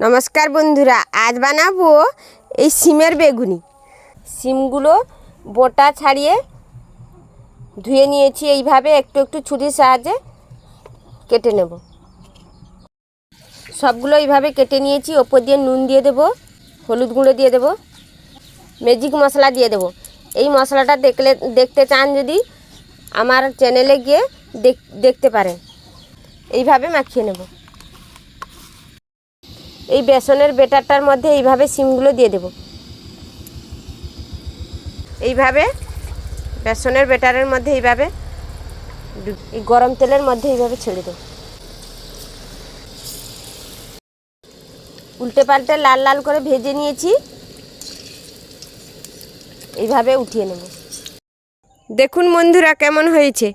नमस्कार बंधुरा आज बानाबो এই সিমের বেগুনি। সিমগুলো বোটা ছাড়িয়ে ধুয়ে নিয়েছি, এইভাবে একটু একটু ছুরির সাহায্যে কেটে নেব। সবগুলো এইভাবে কেটে নিয়েছি। ওপর দিয়ে নুন দিয়ে দেব, হলুদ গুঁড়ো দিয়ে দেব, ম্যাজিক মশলা দিয়ে দেব। এই মশলাটা দেখতে চান যদি আমার চ্যানেলে গিয়ে দেখতে পারেন। এইভাবে মাখিয়ে নেব। এই বেসনের বেটারটার মধ্যে এইভাবে সিমগুলো দিয়ে দেব। এইভাবে বেসনের বেটারের মধ্যে এইভাবে এই গরম তেলের মধ্যে এইভাবে ছেড়ে দেব। উল্টে পাল্টে লাল লাল করে ভেজে নিয়েছি, এইভাবে উঠিয়ে নেব। দেখুন বন্ধুরা কেমন হয়েছে।